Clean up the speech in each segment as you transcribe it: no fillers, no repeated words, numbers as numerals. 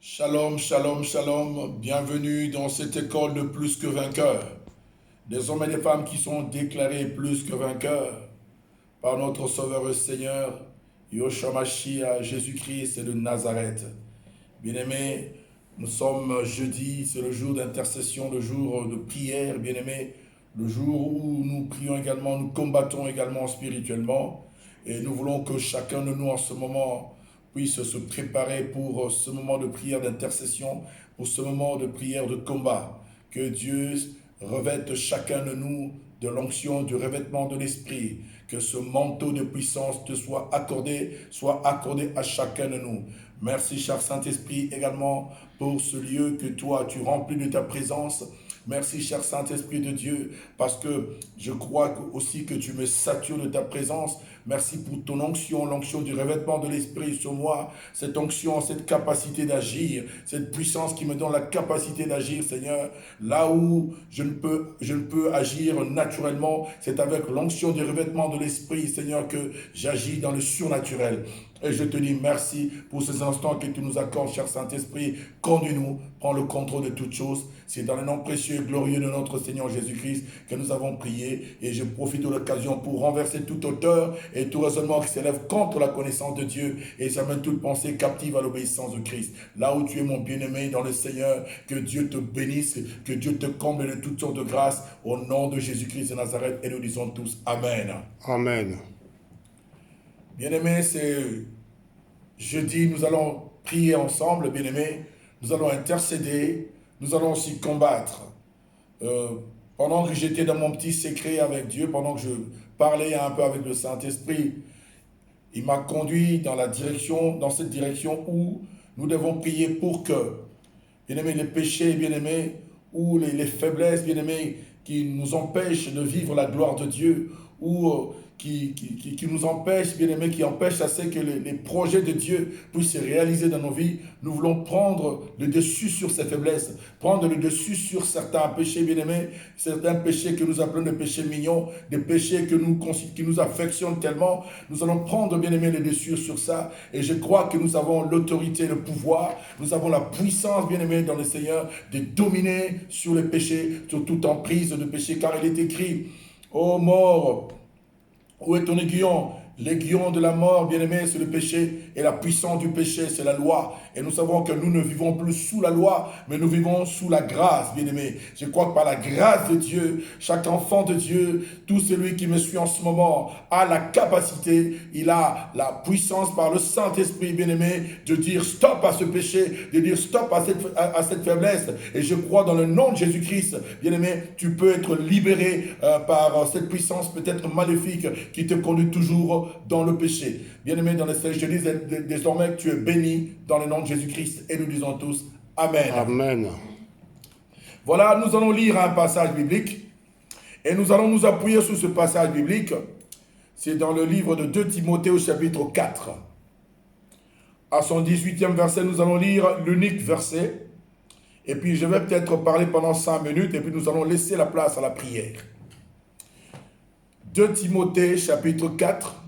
Shalom, shalom, shalom. Bienvenue dans cette école de plus que vainqueurs. Des hommes et des femmes qui sont déclarés plus que vainqueurs par notre Sauveur et Seigneur, Yoshua Mashiach, Jésus-Christ de Nazareth. Bien-aimés, nous sommes jeudi, c'est le jour d'intercession, le jour de prière, bien-aimés, le jour où nous prions également, nous combattons également spirituellement. Et nous voulons que chacun de nous en ce moment puisse se préparer pour ce moment de prière d'intercession, pour ce moment de prière de combat. Que Dieu revête chacun de nous de l'onction, du revêtement de l'esprit. Que ce manteau de puissance te soit accordé à chacun de nous. Merci, cher Saint-Esprit, également pour ce lieu que toi, tu remplis de ta présence. Merci, cher Saint-Esprit de Dieu, parce que je crois aussi que tu me satures de ta présence. Merci pour ton onction, l'onction du revêtement de l'Esprit sur moi. Cette onction, cette capacité d'agir, cette puissance qui me donne la capacité d'agir, Seigneur. Là où je ne peux agir naturellement, c'est avec l'onction du revêtement de l'Esprit, Seigneur, que j'agis dans le surnaturel. Et je te dis merci pour ces instants que tu nous accordes, cher Saint-Esprit. Conduis-nous, prends le contrôle de toutes choses. C'est dans le nom précieux et glorieux de notre Seigneur Jésus-Christ que nous avons prié. Et je profite de l'occasion pour renverser toute hauteur et tout raisonnement qui s'élève contre la connaissance de Dieu. Et j'amène toute pensée captive à l'obéissance de Christ. Là où tu es mon bien-aimé dans le Seigneur, que Dieu te bénisse, que Dieu te comble de toutes sortes de grâces. Au nom de Jésus-Christ de Nazareth. Et nous disons tous Amen. Amen. Bien-aimés, c'est jeudi, nous allons prier ensemble, bien-aimés. Nous allons intercéder, nous allons aussi combattre. Pendant que j'étais dans mon petit secret avec Dieu, pendant que je parlais un peu avec le Saint-Esprit, il m'a conduit dans cette direction où nous devons prier pour que, bien-aimés, les péchés, bien-aimés, ou les faiblesses, bien-aimés, qui nous empêchent de vivre la gloire de Dieu, ou qui nous empêchent, bien-aimés, qui empêchent à ce que les projets de Dieu puissent se réaliser dans nos vies. Nous voulons prendre le dessus sur ces faiblesses, prendre le dessus sur certains péchés, bien-aimés, certains péchés que nous appelons des péchés mignons, des péchés qui nous affectionnent tellement. Nous allons prendre, bien-aimés, le dessus sur ça. Et je crois que nous avons l'autorité, le pouvoir, nous avons la puissance, bien-aimés, dans le Seigneur, de dominer sur les péchés, sur toute emprise de péché, car il est écrit, ô mort, où est ton aiguillon? L'aiguillon de la mort, bien-aimé, c'est le péché, et la puissance du péché, c'est la loi. Et nous savons que nous ne vivons plus sous la loi, mais nous vivons sous la grâce, bien-aimé. Je crois que par la grâce de Dieu, chaque enfant de Dieu, tout celui qui me suit en ce moment, a la capacité, il a la puissance par le Saint-Esprit, bien-aimé, de dire stop à ce péché, de dire stop à cette faiblesse. Et je crois dans le nom de Jésus-Christ, bien-aimé, tu peux être libéré par cette puissance peut-être maléfique qui te conduit toujours dans le péché. Bien-aimé dans le Seigneur, je dis désormais que tu es béni dans le nom de Jésus-Christ et nous disons tous Amen. Amen. Voilà, nous allons lire un passage biblique et nous allons nous appuyer sur ce passage biblique. C'est dans le livre de 2 Timothée au chapitre 4. À son 18e verset, nous allons lire l'unique verset. Et puis je vais peut-être parler pendant 5 minutes et puis nous allons laisser la place à la prière. 2 Timothée chapitre 4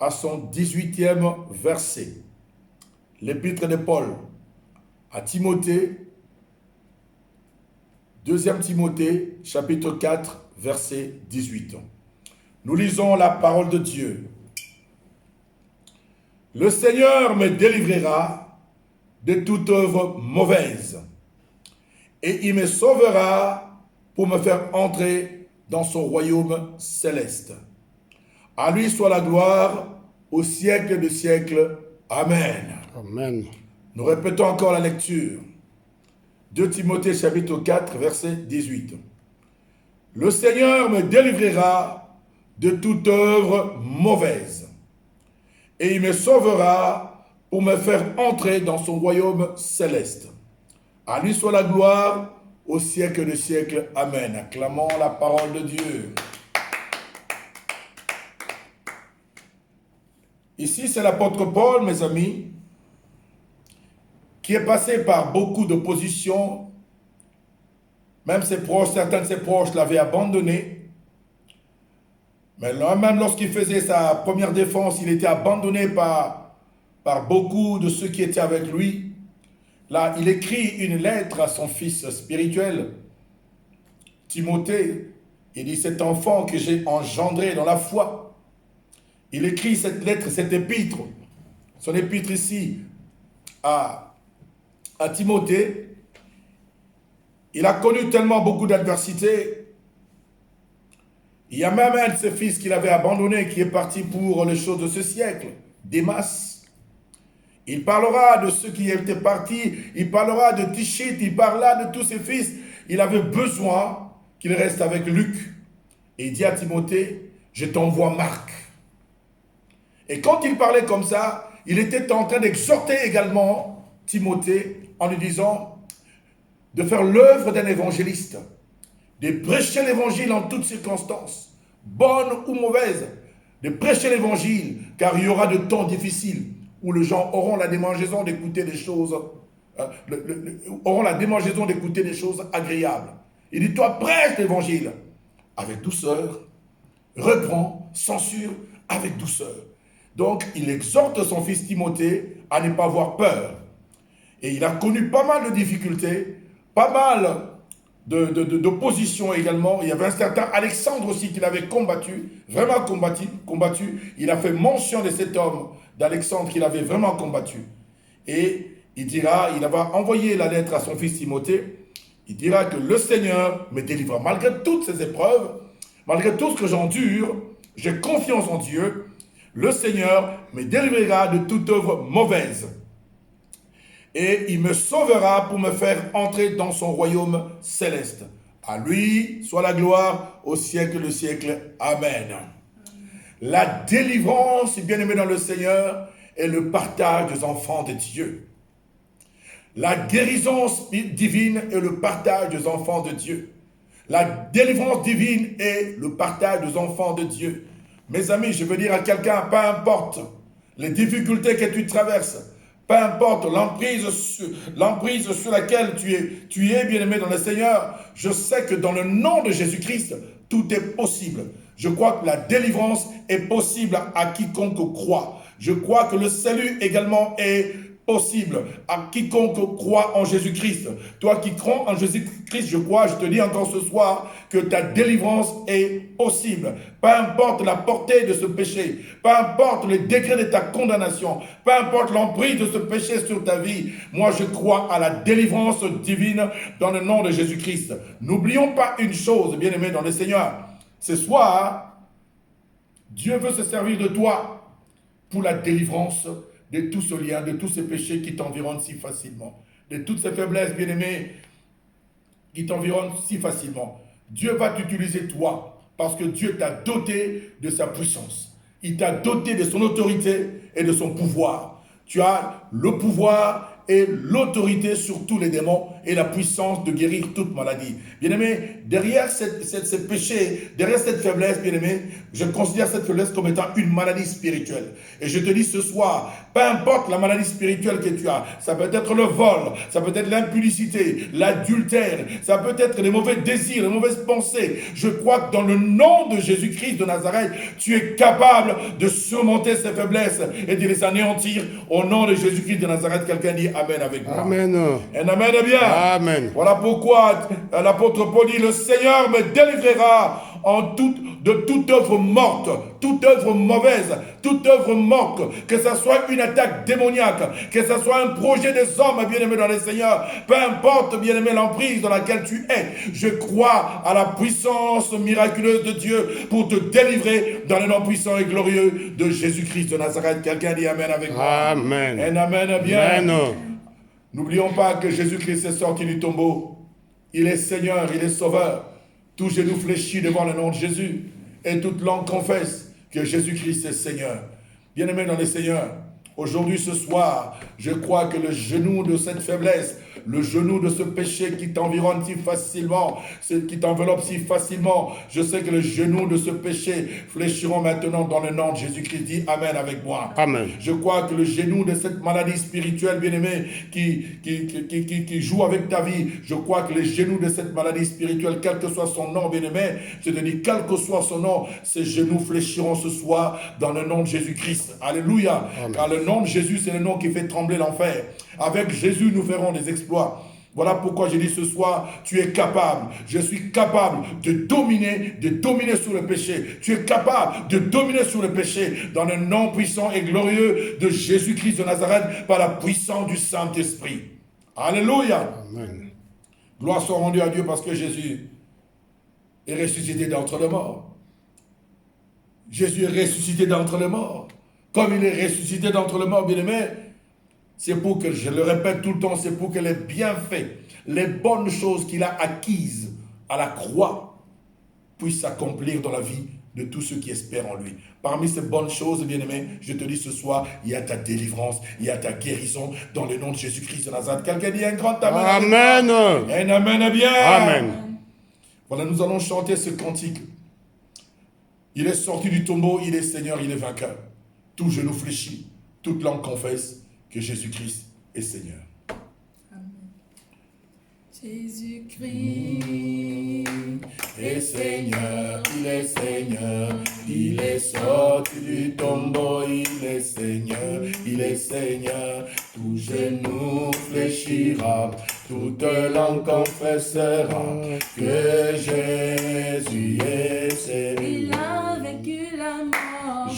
à son 18e verset. L'épître de Paul à Timothée, 2 Timothée, chapitre 4, verset 18. Nous lisons la parole de Dieu. Le Seigneur me délivrera de toute œuvre mauvaise, et il me sauvera pour me faire entrer dans son royaume céleste. À lui soit la gloire au siècle des siècles. Amen. Amen. Nous répétons encore la lecture. 2 Timothée chapitre 4, verset 18. Le Seigneur me délivrera de toute œuvre mauvaise, et il me sauvera pour me faire entrer dans son royaume céleste. À lui soit la gloire au siècle des siècles. Amen. Acclamons la parole de Dieu. Ici, c'est l'apôtre Paul, mes amis, qui est passé par beaucoup d'opposition. Même ses proches, certains de ses proches l'avaient abandonné. Mais là, même lorsqu'il faisait sa première défense, il était abandonné par beaucoup de ceux qui étaient avec lui. là, il écrit une lettre à son fils spirituel, Timothée. Il dit, cet enfant que j'ai engendré dans la foi. Il écrit cette lettre, cette épître, son épître ici, à Timothée. Il a connu tellement beaucoup d'adversités. Il y a même un de ses fils qu'il avait abandonné, qui est parti pour les choses de ce siècle, Démas. Il parlera de ceux qui étaient partis, il parlera de Tichite, il parlera de tous ses fils. Il avait besoin qu'il reste avec Luc. Et il dit à Timothée, je t'envoie Marc. Et quand il parlait comme ça, il était en train d'exhorter également Timothée en lui disant de faire l'œuvre d'un évangéliste, de prêcher l'évangile en toutes circonstances, bonnes ou mauvaises, de prêcher l'évangile, car il y aura de temps difficiles où les gens auront la démangeaison d'écouter des choses, auront la démangeaison d'écouter des choses agréables. Il dit, toi, prêche l'évangile avec douceur, reprends, censure avec douceur. Donc, il exhorte son fils Timothée à ne pas avoir peur. Et il a connu pas mal de difficultés, pas mal d'opposition également. Il y avait un certain Alexandre aussi qu'il avait combattu, vraiment combattu. Il a fait mention de cet homme, d'Alexandre, qu'il avait vraiment combattu. Et il dira, il va envoyer la lettre à son fils Timothée. Il dira que le Seigneur me délivre. Malgré toutes ces épreuves, malgré tout ce que j'endure, j'ai confiance en Dieu. Le Seigneur me délivrera de toute œuvre mauvaise. Et il me sauvera pour me faire entrer dans son royaume céleste. À lui soit la gloire au siècle de siècle. Amen. La délivrance, bien-aimé dans le Seigneur, est le partage des enfants de Dieu. La guérison divine est le partage des enfants de Dieu. La délivrance divine est le partage des enfants de Dieu. Mes amis, je veux dire à quelqu'un, peu importe les difficultés que tu traverses, peu importe l'emprise sur laquelle tu es bien-aimé dans le Seigneur, je sais que dans le nom de Jésus-Christ, tout est possible. Je crois que la délivrance est possible à quiconque croit. Je crois que le salut également est possible à quiconque croit en Jésus-Christ. Toi qui crois en Jésus-Christ, je te dis encore ce soir que ta délivrance est possible. Peu importe la portée de ce péché, peu importe le degré de ta condamnation, peu importe l'emprise de ce péché sur ta vie, moi je crois à la délivrance divine dans le nom de Jésus-Christ. N'oublions pas une chose, bien-aimé dans le Seigneur. Ce soir, Dieu veut se servir de toi pour la délivrance de tout ce lien, de tous ces péchés qui t'environnent si facilement, de toutes ces faiblesses, bien-aimés, qui t'environnent si facilement. Dieu va t'utiliser toi, parce que Dieu t'a doté de sa puissance. Il t'a doté de son autorité et de son pouvoir. Tu as le pouvoir et l'autorité sur tous les démons et la puissance de guérir toute maladie. Bien-aimé, derrière ce péché, derrière cette faiblesse, bien-aimé, je considère cette faiblesse comme étant une maladie spirituelle. Et je te dis ce soir, peu importe la maladie spirituelle que tu as, ça peut être le vol, ça peut être l'impudicité, l'adultère, ça peut être les mauvais désirs, les mauvaises pensées. Je crois que dans le nom de Jésus-Christ de Nazareth, tu es capable de surmonter ces faiblesses et de les anéantir au nom de Jésus-Christ de Nazareth. Quelqu'un dit Amen avec moi. Amen. Un amen est bien. Amen. Voilà pourquoi l'apôtre Paul dit, le Seigneur me délivrera de toute œuvre morte, toute œuvre mauvaise, toute œuvre morte, que ce soit une attaque démoniaque, que ce soit un projet des hommes, bien-aimés dans le Seigneur, peu importe, bien-aimé, l'emprise dans laquelle tu es, je crois à la puissance miraculeuse de Dieu pour te délivrer dans le nom puissant et glorieux de Jésus-Christ de Nazareth. Quelqu'un dit Amen avec moi. Amen. Un amen est bien. Amen. N'oublions pas que Jésus-Christ est sorti du tombeau. Il est Seigneur, il est Sauveur. Tout genou fléchit devant le nom de Jésus. Et toute langue confesse que Jésus-Christ est Seigneur. Bien-aimé dans le Seigneur, aujourd'hui, ce soir, je crois que le genou de cette faiblesse, le genou de ce péché qui t'environne si facilement, qui t'enveloppe si facilement. Je sais que les genoux de ce péché fléchiront maintenant dans le nom de Jésus-Christ. Dis Amen avec moi. Amen. Je crois que le genou de cette maladie spirituelle, bien-aimé, qui joue avec ta vie, je crois que les genoux de cette maladie spirituelle, quel que soit son nom, bien-aimé, je te dis, quel que soit son nom, ces genoux fléchiront ce soir dans le nom de Jésus-Christ. Alléluia. Amen. Car le nom de Jésus, c'est le nom qui fait trembler l'enfer. Avec Jésus, nous ferons des exploits. Voilà pourquoi j'ai dit ce soir, tu es capable, je suis capable de dominer sur le péché. Tu es capable de dominer sur le péché dans le nom puissant et glorieux de Jésus-Christ de Nazareth par la puissance du Saint-Esprit. Alléluia. Amen. Gloire soit rendue à Dieu parce que Jésus est ressuscité d'entre les morts. Jésus est ressuscité d'entre les morts. Comme il est ressuscité d'entre les morts, bien-aimé, c'est pour que, je le répète tout le temps, c'est pour que les bienfaits, les bonnes choses qu'il a acquises à la croix puissent s'accomplir dans la vie de tous ceux qui espèrent en lui. Parmi ces bonnes choses, bien-aimés, je te dis ce soir, il y a ta délivrance, il y a ta guérison dans le nom de Jésus-Christ de Nazareth. Quelqu'un dit un grand amen. Amen. Un amen est bien. Amen. Voilà, nous allons chanter ce cantique. Il est sorti du tombeau, il est Seigneur, il est vainqueur. Tout genou fléchit, toute langue confesse que Jésus-Christ est Seigneur. Amen. Jésus-Christ est Seigneur, il est Seigneur, il est sorti du tombeau, il est Seigneur, il est Seigneur. Tout genou fléchira, toute langue confessera que Jésus est Seigneur. Il a vaincu la mort.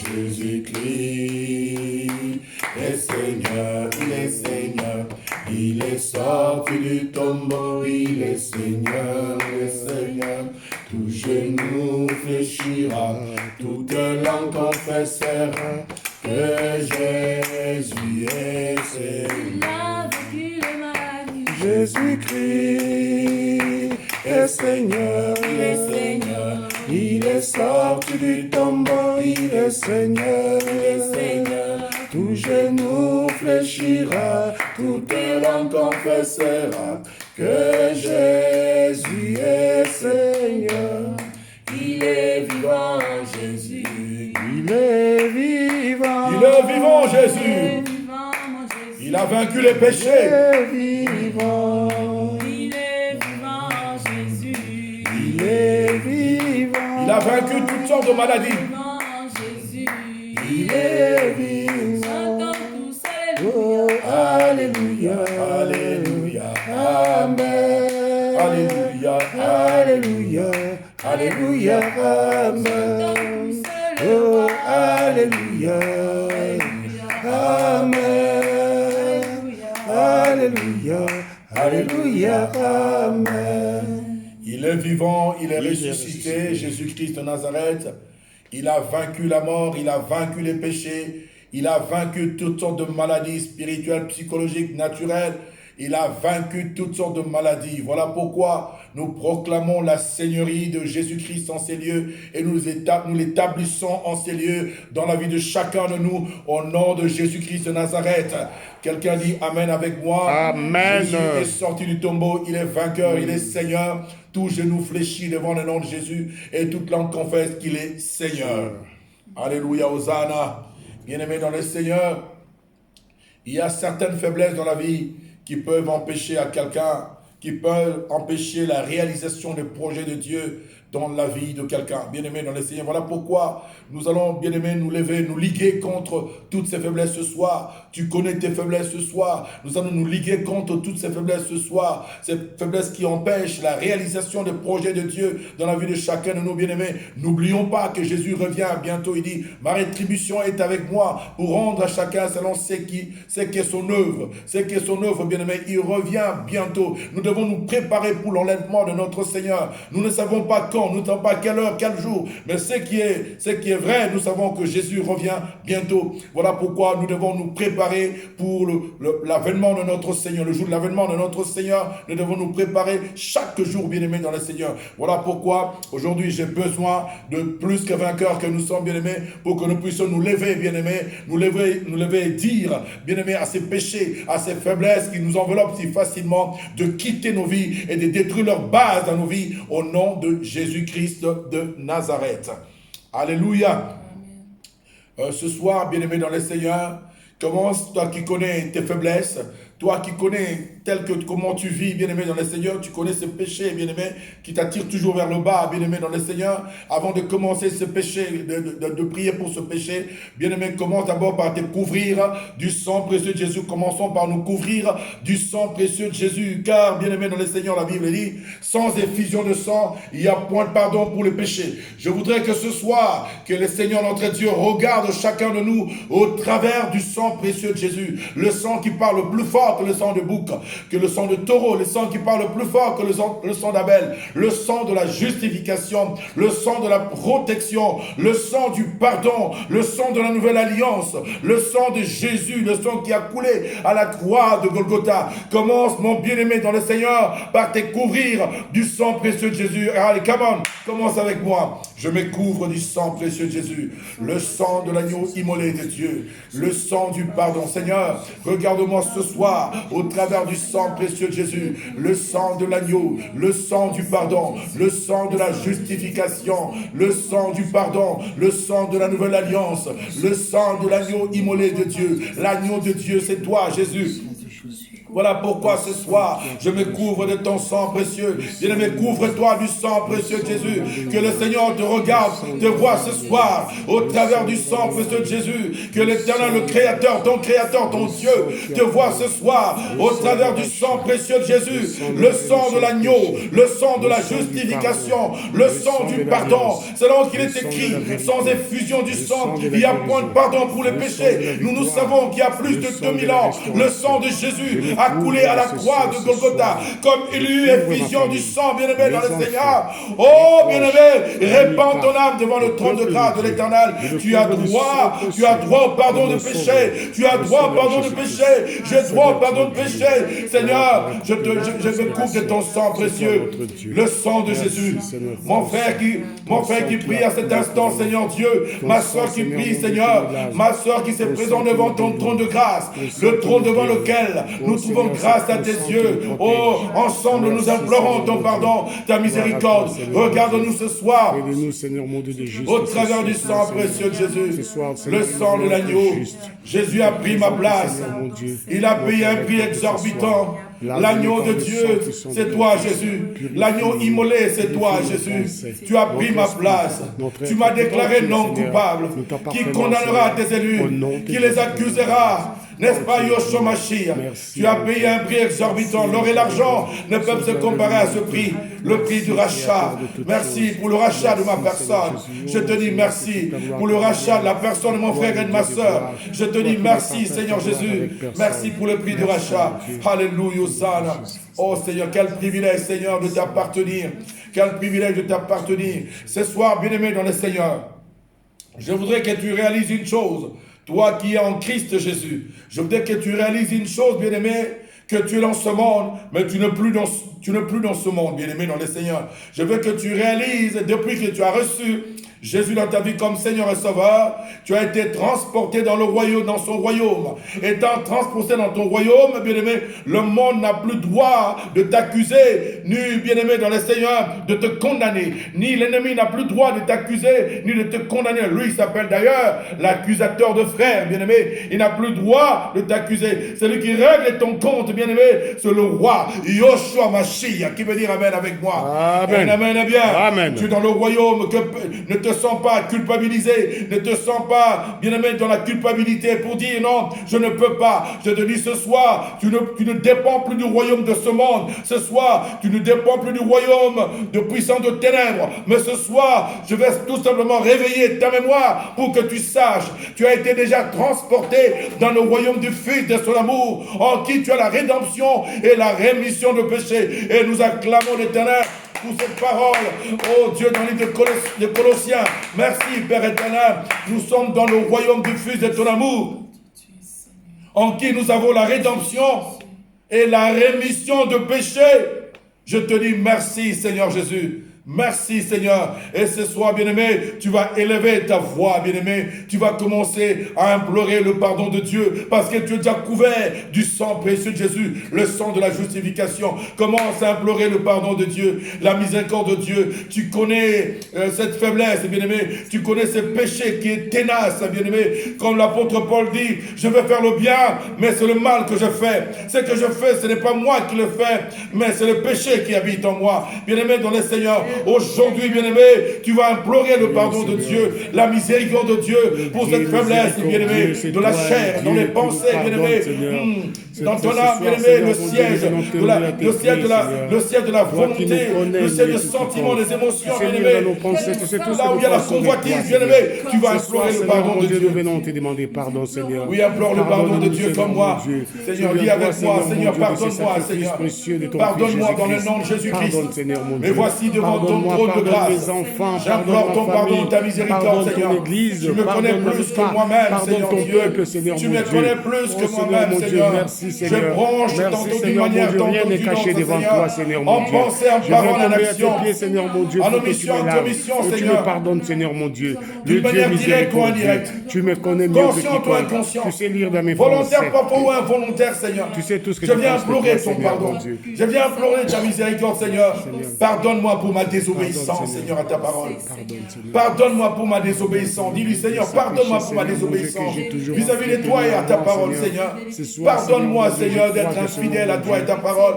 Jésus-Christ est Seigneur, il est Seigneur, il est sorti du tombeau, il est Seigneur, il est Seigneur. Tout genou fléchira, toute langue confessera que Jésus est Seigneur. Il a vaincu le maladie. Jésus-Christ est Seigneur, Il est Seigneur. il est sorti du tombeau, il est Seigneur, Il est Seigneur. tout genou fléchira, toute langue confessera que Jésus est Seigneur. Il est vivant, Jésus. Il est vivant. Il est vivant, Il est Jésus. vivant, mon Jésus. Il a vaincu les Il péchés. est vivant. Il est vivant, Jésus. Il est vivant. Il a vaincu toutes sortes de maladies. Vivant, Jésus. Il est vivant. Chantons tous, Oh, alléluia. alléluia. Alléluia. Amen. Alléluia. Alléluia. Alléluia. Amen. Oh, alléluia. Amen. Alléluia. Alléluia. Amen. Il est vivant, il est Il est ressuscité, ressuscité. Jésus-Christ de Nazareth. Il a vaincu la mort, il a vaincu les péchés, il a vaincu toutes sortes de maladies spirituelles, psychologiques, naturelles. Il a vaincu toutes sortes de maladies. Voilà pourquoi nous proclamons la seigneurie de Jésus-Christ en ces lieux et nous l'établissons en ces lieux dans la vie de chacun de nous au nom de Jésus-Christ de Nazareth. Quelqu'un dit Amen avec moi. Amen. Jésus est sorti du tombeau, il est vainqueur, il est Seigneur. Tout genou fléchit devant le nom de Jésus et toute langue confesse qu'il est Seigneur. Alléluia, Hosanna. Bien-aimé dans le Seigneur, il y a certaines faiblesses dans la vie qui peuvent empêcher à quelqu'un, qui peuvent empêcher la réalisation des projets de Dieu dans la vie de quelqu'un. Bien-aimé dans le Seigneur, voilà pourquoi nous allons, bien-aimé, nous lever, nous liguer contre toutes ces faiblesses ce soir. Tu connais tes faiblesses ce soir. Nous allons nous liguer contre toutes ces faiblesses ce soir. Ces faiblesses qui empêchent la réalisation des projets de Dieu dans la vie de chacun de nous, bien-aimés. N'oublions pas que Jésus revient bientôt. Il dit, ma rétribution est avec moi pour rendre à chacun selon ce qu'est son œuvre. Ce qu'est son œuvre, bien-aimé. Il revient bientôt. Nous devons nous préparer pour l'enlèvement de notre Seigneur. Nous ne savons pas quand quand, nous ne savons pas quelle heure, quel jour, mais ce qui est vrai, nous savons que Jésus revient bientôt. Voilà pourquoi nous devons nous préparer pour l'avènement de notre Seigneur, le jour de l'avènement de notre Seigneur. Nous devons nous préparer chaque jour, bien-aimés dans le Seigneur. Voilà pourquoi aujourd'hui j'ai besoin de plus que vainqueurs que nous sommes, bien-aimés, pour que nous puissions nous lever, bien-aimés, nous lever et dire, bien-aimés, à ces péchés, à ces faiblesses qui nous enveloppent si facilement, de quitter nos vies et de détruire leur base dans nos vies au nom de Jésus-Christ de Nazareth. Alléluia. Ce soir, bien-aimé dans le Seigneur, commence, toi qui connais tes faiblesses, toi qui connais comment tu vis, bien-aimé dans le Seigneur, tu connais ce péché, bien-aimé, qui t'attire toujours vers le bas, bien-aimé dans le Seigneur. Avant de commencer ce péché, de prier pour ce péché, bien-aimé, commence d'abord par te couvrir du sang précieux de Jésus. Commençons par nous couvrir du sang précieux de Jésus, car, bien-aimé dans le Seigneur, la Bible dit, sans effusion de sang, il n'y a point de pardon pour les péchés. Je voudrais que ce soir, que le Seigneur notre Dieu regarde chacun de nous au travers du sang précieux de Jésus. Le sang qui parle plus fort que le sang de bouc, que le sang de taureau, le sang qui parle plus fort que le sang d'Abel, le sang de la justification, le sang de la protection, le sang du pardon, le sang de la nouvelle alliance, le sang de Jésus, le sang qui a coulé à la croix de Golgotha. Commence, mon bien-aimé dans le Seigneur, par te couvrir du sang précieux de Jésus. Allez, come on, commence avec moi. Je me couvre du sang précieux de Jésus, le sang de l'agneau immolé de Dieu, le sang du pardon. Seigneur, regarde-moi ce soir au travers du sang précieux de Jésus, le sang de l'agneau, le sang du pardon, le sang de la justification, le sang du pardon, le sang de la nouvelle alliance, le sang de l'agneau immolé de Dieu. L'agneau de Dieu, c'est toi, Jésus. Voilà pourquoi ce soir, je me couvre de ton sang précieux. Bien-aimé, couvre-toi du sang précieux de Jésus. Que le Seigneur te regarde, te voit ce soir, au travers du sang précieux de Jésus. Que l'Éternel, le Créateur, ton Dieu, te voit ce soir, au travers du sang précieux de Jésus. Le sang de l'agneau, le sang de la justification, le sang du pardon. Selon qu'il est écrit, sans effusion du sang, il n'y a point de pardon pour les péchés. Nous savons qu'il y a plus de 2000 ans, le sang de Jésus a coulé à la croix de Golgotha, comme il y a eu effusion du sang, bien-aimé dans le Seigneur. Oh, bien-aimé, répands ton âme devant le trône de grâce de l'Éternel. Tu as droit au pardon de péché. Tu as droit au pardon de péché. J'ai droit au pardon de péché. Seigneur, je me couvre de ton sang précieux, le sang de Jésus. Mon frère qui prie à cet instant, Seigneur Dieu, ma soeur qui prie, Seigneur, ma soeur qui se présente devant ton trône de grâce, le trône devant lequel nous trouvons grâce à tes yeux. Oh, ensemble nous implorons ton pardon, ta miséricorde. Regarde-nous ce soir au travers du sang précieux de Jésus, le sang de l'agneau. Jésus a pris ma place. Il a payé un prix exorbitant. L'agneau de Dieu, c'est toi, Jésus. L'agneau immolé, c'est toi, Jésus. Tu as pris ma place. Tu m'as déclaré non coupable. Qui condamnera tes élus? Qui les accusera? N'est-ce pas, Yoshua Mashiach? Tu as payé un prix exorbitant. L'or et l'argent ne peuvent se comparer à ce prix. Le prix du rachat. Merci pour le rachat de ma personne. Je te dis merci pour le rachat de la personne de mon frère et de ma soeur. Je te dis merci, Seigneur Jésus. Merci pour le prix du rachat. Alléluia. Oh Seigneur, quel privilège, Seigneur, de t'appartenir. Quel privilège de t'appartenir. Ce soir, bien-aimé dans le Seigneur, je voudrais que tu réalises une chose. Toi qui es en Christ Jésus, je voudrais que tu réalises une chose, bien-aimé, que tu es dans ce monde, mais tu n'es plus dans ce monde, bien-aimé dans le Seigneur. Je veux que tu réalises, depuis que tu as reçu Jésus dans ta vie comme Seigneur et Sauveur, tu as été transporté dans le royaume, dans son royaume. Étant transporté dans ton royaume, bien-aimé, le monde n'a plus droit de t'accuser, ni, bien-aimé dans le Seigneur, de te condamner. Ni l'ennemi n'a plus droit de t'accuser, ni de te condamner. Lui, il s'appelle d'ailleurs l'accusateur de frères, bien-aimé. Il n'a plus droit de t'accuser. Celui qui règle ton compte, bien-aimé, c'est le roi Yoshua Mashiach. Qui veut dire Amen avec moi? Amen. Amen, bien. Amen. Tu es dans le royaume, que ne te sens pas culpabilisé, ne te sens pas, bien-aimé, dans la culpabilité pour dire non, je ne peux pas. Je te dis ce soir, tu ne dépends plus du royaume de ce monde. Ce soir, tu ne dépends plus du royaume de puissance de ténèbres. Mais ce soir, je vais tout simplement réveiller ta mémoire pour que tu saches, tu as été déjà transporté dans le royaume du Fils de son amour, en qui tu as la rédemption et la rémission de péché. Et nous acclamons l'Éternel pour cette parole. Oh Dieu, dans le livre de Colossiens. Merci, Père éternel. Nous sommes dans le royaume du Fils de ton amour, en qui nous avons la rédemption et la rémission de péché. Je te dis merci, Seigneur Jésus. Merci Seigneur. Et ce soir, bien-aimé, tu vas élever ta voix, bien-aimé. Tu vas commencer à implorer le pardon de Dieu parce que tu es déjà couvert du sang précieux de Jésus, le sang de la justification. Commence à implorer le pardon de Dieu, la miséricorde de Dieu. Tu connais cette faiblesse, bien-aimé. Tu connais ce péché qui est ténace, bien-aimé. Comme l'apôtre Paul dit, je veux faire le bien, mais c'est le mal que je fais. Ce que je fais, ce n'est pas moi qui le fais, mais c'est le péché qui habite en moi. Bien-aimé dans le Seigneur, aujourd'hui, bien-aimé, tu vas implorer le pardon de Dieu, la miséricorde de Dieu pour cette faiblesse, bien-aimé, de la chair, dans les pensées, bien-aimé, dans ton âme, bien-aimé, le siège de la volonté, le siège des sentiments, des émotions, bien-aimé, là où il y a la convoitise, bien-aimé, tu vas implorer le pardon de Dieu. Nous venons te demander pardon, Seigneur. Oui, implore le pardon de Dieu comme moi. Seigneur, dis avec moi, Seigneur, pardonne-moi, Seigneur. Pardonne-moi dans le nom de Jésus-Christ. Mais voici devant ton trône de grâce. J'implore ton pardon, ta miséricorde, Seigneur. Tu me connais plus que moi-même, Seigneur Dieu. Tu me connais plus que moi-même, Seigneur. Je branche tantôt d'une manière, tantôt d'une autre, Seigneur. En pensée, en parole, en action. En omission, en commission, Seigneur. Tu me pardonnes, Seigneur mon Dieu. D'une manière directe ou indirecte. Tu me connais mieux que conscient ou inconscient. Tu sais lire dans mes volontaire, parfois ou involontaire, Seigneur. Tu sais tout ce que je viens implorer ton pardon. Je viens implorer ta miséricorde, Seigneur. Pardonne-moi pour ma désobéissance, Seigneur, à ta parole. Pardonne-moi pour ma désobéissance. Dis-lui, Seigneur, pardonne-moi pour ma désobéissance vis-à-vis de toi et à ta parole, Seigneur. Pardonne-moi, Seigneur, d'être infidèle à toi et ta parole.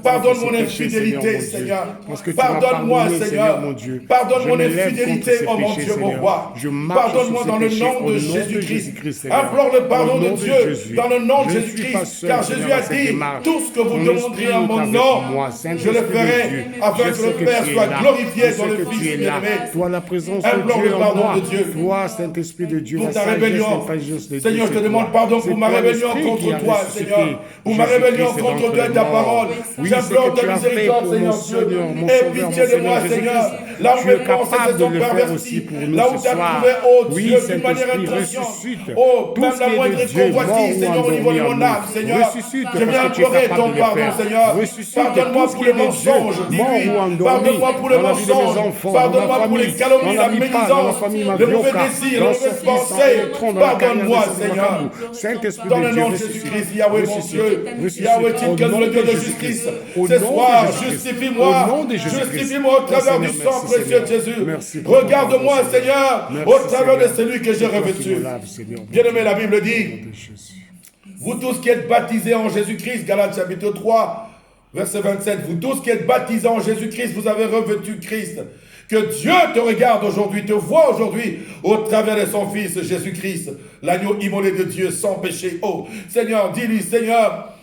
Pardonne mon infidélité, Seigneur. Pardonne-moi, Seigneur. Pardonne mon infidélité, oh mon Dieu, mon roi. Pardonne-moi dans le nom de Jésus-Christ. Implore le pardon de Dieu dans le nom de Jésus-Christ. Car Jésus a dit, tout ce que vous demanderez en mon nom, je le ferai afin que le Père soit glorifié dans le Fils bien-aimé. Toi, la présence implore le pardon de Dieu. Toi, Saint-Esprit de Dieu, pour ta rébellion. Seigneur, je te demande pardon pour ma rébellion contre toi, Seigneur. Pour ma rébellion contre toi et ta parole. J'implore ta miséricorde, Seigneur Dieu. Aie pitié de moi, Seigneur. Là où mes pensées se sont perverties. Là où tu as trouvé, oh Dieu, d'une manière inconsciente. Oh, même la moindre convoitise, Seigneur, au niveau de mon âme, Seigneur. Je viens implorer ton pardon, Seigneur. Pardonne-moi pour les mensonges, dis-lui. Pardonne-moi pour les mensonges. Pardonne-moi pour les calomnies, la médisance, le mauvais désir, les mauvaises pensées. Pardonne-moi, Seigneur. Dans le nom de Jésus-Christ, Yahweh, mon Dieu. Yahweh, Tidkenu, le Dieu de justice. Ce soir, justifie-moi. Justifie-moi au travers du sang précieux de Jésus. Regarde-moi, Seigneur, au travers de celui que j'ai revêtu. Bien-aimé, la Bible dit, vous tous qui êtes baptisés en Jésus-Christ, Galates chapitre 3, verset 27, vous tous qui êtes baptisés en Jésus-Christ, vous avez revêtu Christ. Que Dieu te regarde aujourd'hui, te voit aujourd'hui au travers de son Fils Jésus-Christ, l'agneau immolé de Dieu sans péché. Oh, Seigneur, dis-lui, Seigneur,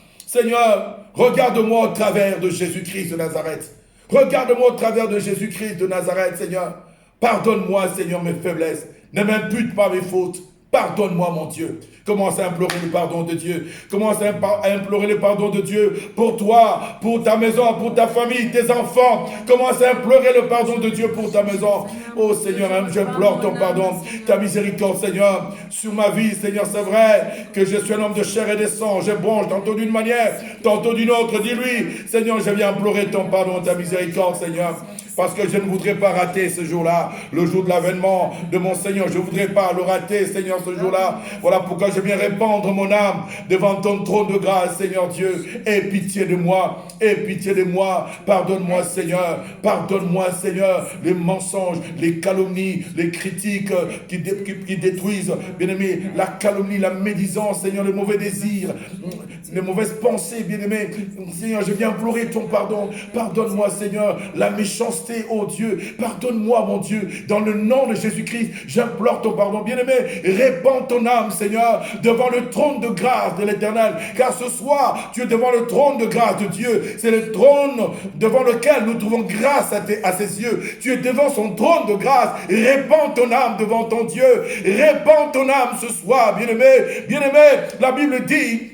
regarde-moi au travers de Jésus-Christ de Nazareth. Regarde-moi au travers de Jésus-Christ de Nazareth, Seigneur. Pardonne-moi, Seigneur, mes faiblesses. Ne m'impute pas mes fautes. Pardonne-moi, mon Dieu. Commence à implorer le pardon de Dieu. Commence à implorer le pardon de Dieu pour toi, pour ta maison, pour ta famille, tes enfants. Commence à implorer le pardon de Dieu pour ta maison. Oh Seigneur, j'implore ton pardon, ta miséricorde, Seigneur, sur ma vie, Seigneur. C'est vrai que je suis un homme de chair et de sang. Je bronche tantôt d'une manière, tantôt d'une autre. Dis-lui, Seigneur, je viens implorer ton pardon, ta miséricorde, Seigneur. Parce que je ne voudrais pas rater ce jour-là, le jour de l'avènement de mon Seigneur. Je ne voudrais pas le rater, Seigneur, ce jour-là. Voilà pourquoi je viens répandre mon âme devant ton trône de grâce, Seigneur Dieu. Aie pitié de moi, aie pitié de moi. Pardonne-moi, Seigneur. Pardonne-moi, Seigneur, les mensonges, les calomnies, les critiques qui détruisent, bien-aimé, la calomnie, la médisance, Seigneur, les mauvais désirs, les mauvaises pensées, bien-aimé. Seigneur, je viens implorer ton pardon. Pardonne-moi, Seigneur, la méchanceté. Oh Dieu, pardonne-moi, mon Dieu, dans le nom de Jésus-Christ, j'implore ton pardon. Bien-aimé, répands ton âme, Seigneur, devant le trône de grâce de l'Éternel, car ce soir, tu es devant le trône de grâce de Dieu. C'est le trône devant lequel nous trouvons grâce à ses yeux. Tu es devant son trône de grâce. Répands ton âme devant ton Dieu. Répands ton âme ce soir, bien-aimé. Bien-aimé, la Bible dit,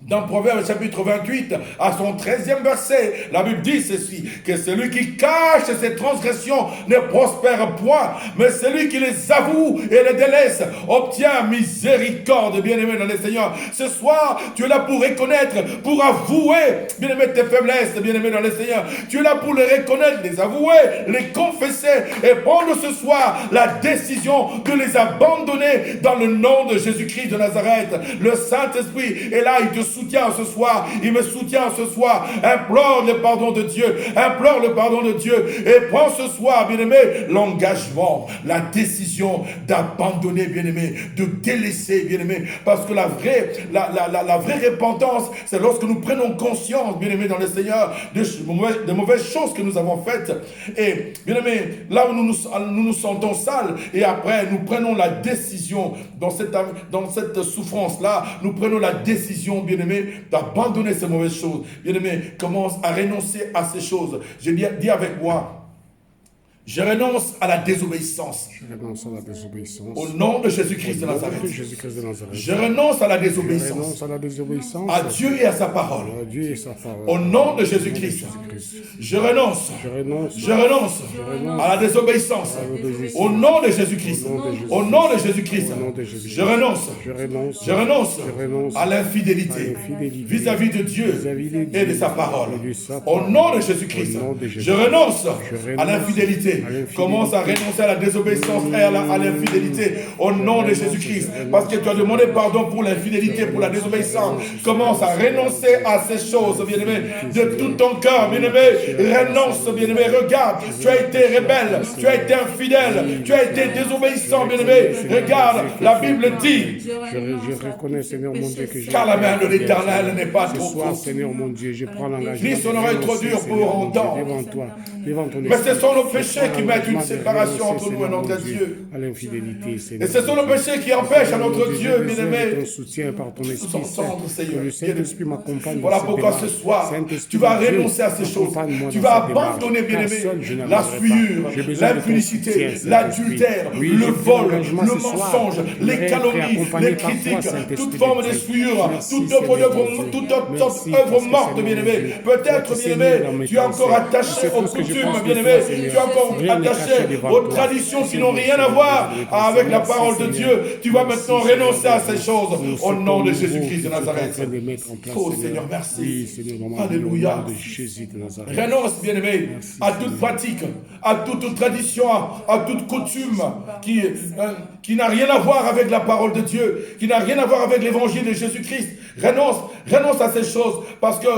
Dans Proverbe chapitre 28, à son 13e verset, la Bible dit ceci, que celui qui cache ses transgressions ne prospère point, mais celui qui les avoue et les délaisse obtient miséricorde, bien-aimé dans le Seigneur. Ce soir, tu es là pour reconnaître, pour avouer, bien-aimé, tes faiblesses, bien-aimé dans le Seigneur. Tu es là pour les reconnaître, les avouer, les confesser et prendre ce soir la décision de les abandonner dans le nom de Jésus-Christ de Nazareth. Le Saint-Esprit est là, il te soutient ce soir, il me soutient ce soir. Implore le pardon de Dieu, implore le pardon de Dieu et prends ce soir, bien-aimé, l'engagement, la décision d'abandonner, bien-aimé, de délaisser, bien-aimé, parce que la vraie repentance, c'est lorsque nous prenons conscience, bien-aimé, dans le Seigneur, de mauvaises choses que nous avons faites. Et, bien-aimé, là où nous nous sentons sales, et après, nous prenons la décision, dans cette souffrance-là, nous prenons la décision, bien-aimé, d'abandonner ces mauvaises choses. Bien-aimé, commence à renoncer à ces choses. Je dis avec moi, je renonce à la désobéissance. Je renonce à la désobéissance. Au nom de Jésus-Christ de Nazareth. Je renonce à la désobéissance. À Dieu et à sa parole. Au nom de Jésus-Christ. Je renonce. Je renonce à la désobéissance. Au nom de Jésus-Christ. Au nom de Jésus-Christ. Je renonce. Je renonce à l'infidélité vis-à-vis de Dieu et de sa parole. Au nom de Jésus-Christ. Je renonce à l'infidélité. Commence à renoncer à la désobéissance et à l'infidélité au nom de Jésus-Christ. Parce que tu as demandé pardon pour l'infidélité, pour la désobéissance. Commence à renoncer à ces choses, bien-aimé, de tout ton cœur, bien-aimé. Renonce, bien-aimé. Regarde, tu as été rebelle, tu as été infidèle, tu as été désobéissant, bien-aimé. Regarde, la Bible dit, je reconnais, Seigneur mon Dieu, que car la main de l'Éternel n'est pas trop courte. Seigneur mon Dieu, je prends l'engagement. Ni son oreille trop dur pour entendre. Mais ce sont nos péchés qui mettent une séparation entre nous et notre Dieu. Et ce sont nos péchés qui empêchent à notre Dieu, bien-aimé, de nous entendre, Seigneur. Voilà pourquoi ce soir, tu vas renoncer à ces choses. Tu vas abandonner, bien-aimé, la souillure, l'impudicité, l'adultère, le vol, le mensonge, les calomnies, les critiques, toute forme de souillure, toute autre œuvre morte, bien-aimé. Peut-être, bien-aimé, tu es encore attaché aux coutumes, bien-aimé. Tu es encore attaché aux traditions qui n'ont rien à voir avec la parole de Dieu. Tu vas maintenant renoncer à ces choses au nom de Jésus-Christ de Nazareth. Oh Seigneur, merci. Alléluia. Renonce, bien-aimé, à toute pratique, à toute tradition, à toute coutume qui n'a rien à voir avec la parole de Dieu, qui n'a rien à voir avec l'évangile de Jésus-Christ. Renonce à ces choses, parce que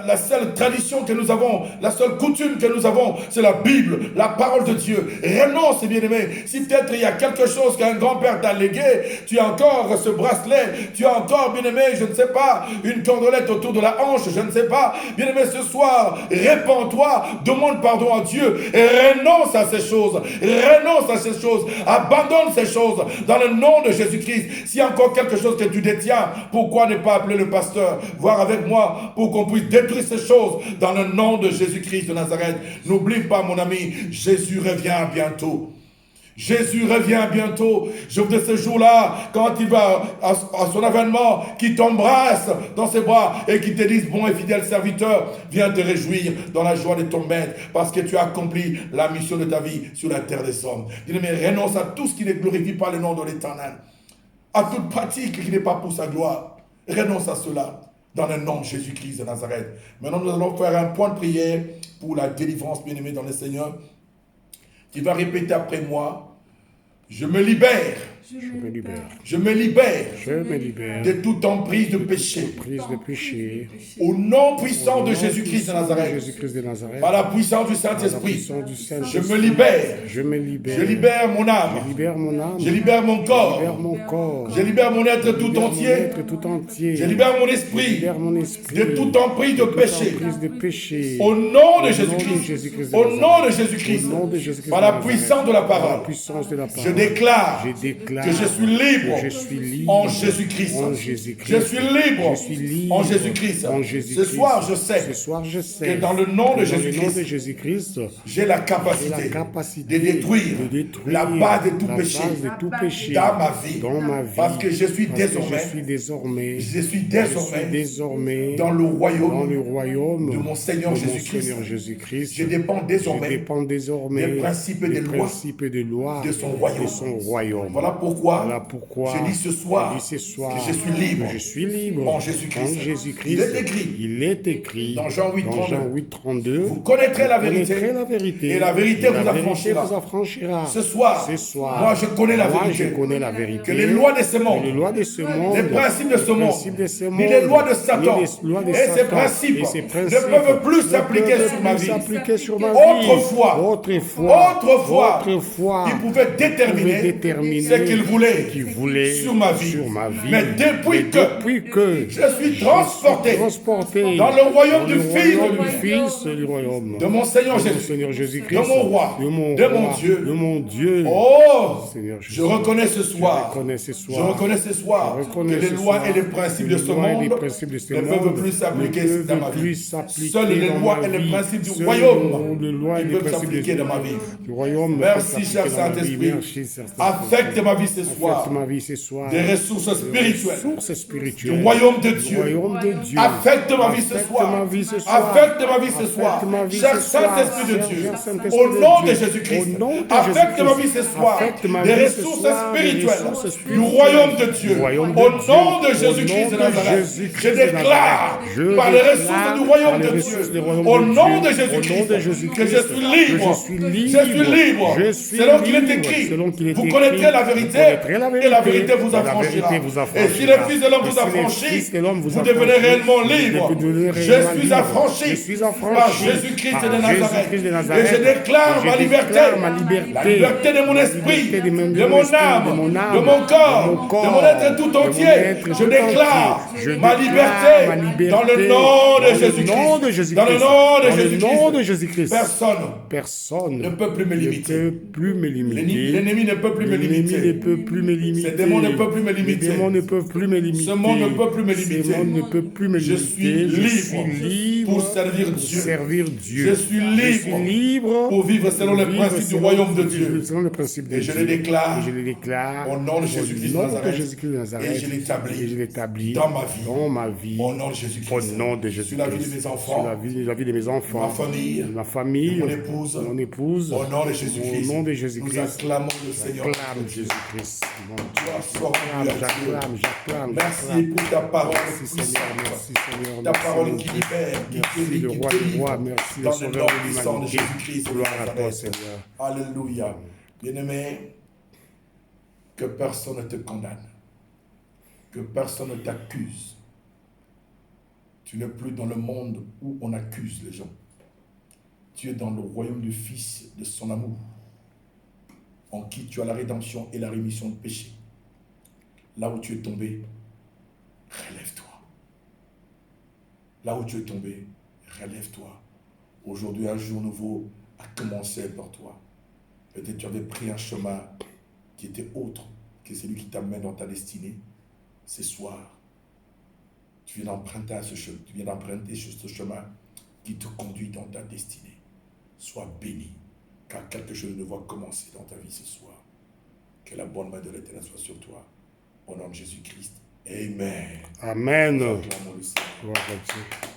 la seule tradition que nous avons, la seule coutume que nous avons, c'est la Bible, la parole de Dieu. Renonce, bien-aimé. Si peut-être il y a quelque chose qu'un grand-père t'a légué, tu as encore ce bracelet, tu as encore, bien-aimé, je ne sais pas, une cordelette autour de la hanche, je ne sais pas. Bien-aimé, ce soir, répands-toi, demande pardon à Dieu et renonce à ces choses. Renonce à ces choses. Abandonne ces choses dans le nom de Jésus-Christ. S'il y a encore quelque chose que tu détiens, pourquoi ne pas appeler le pasteur, voir avec moi, pour qu'on puisse détruire ces choses dans le nom de Jésus-Christ de Nazareth. N'oublie pas, mon ami, Jésus revient bientôt. Jésus revient bientôt. Je veux ce jour-là, quand il va à son avènement, qu'il t'embrasse dans ses bras et qu'il te dise, bon et fidèle serviteur, viens te réjouir dans la joie de ton maître, parce que tu as accompli la mission de ta vie sur la terre des hommes. Dis, mais renonce à tout ce qui ne glorifie pas le nom de l'Éternel, à toute pratique qui n'est pas pour sa gloire. Renonce à cela dans le nom de Jésus-Christ de Nazareth. Maintenant, nous allons faire un point de prière pour la délivrance, bien-aimé dans le Seigneur. Tu vas répéter après moi, je me libère. Je me libère de toute emprise de péché. Au nom puissant de Jésus-Christ de Nazareth. Par la puissance du Saint-Esprit. Je me libère. Je libère mon âme. Je libère mon corps. Je libère mon être tout entier. Je libère mon esprit de toute emprise de péché. Au nom de Jésus-Christ. Au nom de Jésus-Christ. Par la puissance de la parole. Je déclare que je suis libre, que je suis libre en Jésus-Christ. en Jésus-Christ. Je suis libre, Je suis libre en Jésus-Christ. en Jésus-Christ. Ce soir, je sais Ce soir, je sais que dans le nom de que dans le nom Jésus-Christ, de Jésus-Christ, j'ai la j'ai la capacité capacité de détruire la base de tout la péché base de tout péché dans ma vie. dans ma vie. Parce que je suis Parce que désormais, je suis désormais dans le dans le royaume royaume de mon Seigneur de mon Jésus-Christ. Seigneur Jésus-Christ. Je dépends désormais des principes et des lois de lois de son royaume. Voilà Voilà pourquoi pourquoi je dis ce soir je dis ce soir que je suis libre, que je suis libre en Jésus-Christ. En Jésus-Christ. Il est écrit dans Jean 8, dans Jean 8, 32, vous connaîtrez la vérité, et la vérité vous affranchira. Ce soir, moi je connais la vérité, que les lois de ce monde, les principes de ce monde, ni les lois de Satan, et ces principes ne peuvent plus s'appliquer sur ma vie. Autrefois, il pouvait déterminer ce qu'il voulait sur ma vie. Mais depuis que je suis transporté dans le royaume du Fils de mon Seigneur Jésus-Christ, de mon roi, de mon Dieu, oh, je reconnais ce soir que les lois et les principes de ce monde ne peuvent plus s'appliquer dans ma vie. Seules les lois et les principes du royaume qui peuvent s'appliquer dans ma vie. Merci, cher Saint-Esprit. Affecte ma vie ce soir des ressources spirituelles du royaume de Dieu. Affecte ma vie ce soir. Affecte ma vie ce soir. Cher Saint-Esprit de Dieu, au nom de Jésus-Christ, affecte ma vie ce soir des ressources spirituelles du royaume de Dieu. Au nom de Jésus-Christ de Nazareth, je déclare par les ressources du royaume de Dieu, au nom de Jésus-Christ, que je suis libre. Je suis libre. Selon qu'il est écrit, vous connaîtrez la vérité et la vérité vous affranchira. Et si le Fils de l'homme vous affranchit, vous devenez réellement libre. Je suis affranchi par Jésus-Christ de Nazareth. Et je déclare ma liberté, la liberté de mon esprit, de mon âme, de mon corps, de mon être tout entier. Je déclare ma liberté dans le nom de Jésus-Christ. Dans le nom de Jésus-Christ. Personne ne peut plus me limiter. L'ennemi ne peut plus me limiter. Ces démons ne peuvent plus me limiter. Ce monde ne peut plus me limiter. Je suis libre pour servir Dieu. Je suis libre pour vivre selon les principes du royaume de Dieu. Et je le déclare au nom de Jésus-Christ de Nazareth. Et je l'établis dans ma vie. Au nom de Jésus-Christ. Sur la vie de mes enfants. Ma famille. Mon épouse. Au nom de Jésus-Christ. Nous acclamons le Seigneur. Jésus-Christ. J'acclame. Merci pour ta parole. Ta parole qui libère, qui délivre. Merci, dans le nom puissant de Jésus-Christ. Gloire à toi, Seigneur. Alléluia. Bien-aimé, que personne ne te condamne. Que personne ne t'accuse. Tu n'es plus dans le monde où on accuse les gens. Tu es dans le royaume du Fils de son amour, en qui tu as la rédemption et la rémission de péché. Là où tu es tombé, relève-toi. Là où tu es tombé, relève-toi. Aujourd'hui, un jour nouveau a commencé pour toi. Peut-être tu avais pris un chemin qui était autre que celui qui t'amène dans ta destinée. Ce soir, tu viens d'emprunter ce chemin qui te conduit dans ta destinée. Sois béni, car quelque chose de nouveau a commencé dans ta vie ce soir. Que la bonne main de l'Éternel soit sur toi. Au nom de Jésus-Christ. Amen. Amen. Acclamons le Seigneur. Gloire à Dieu.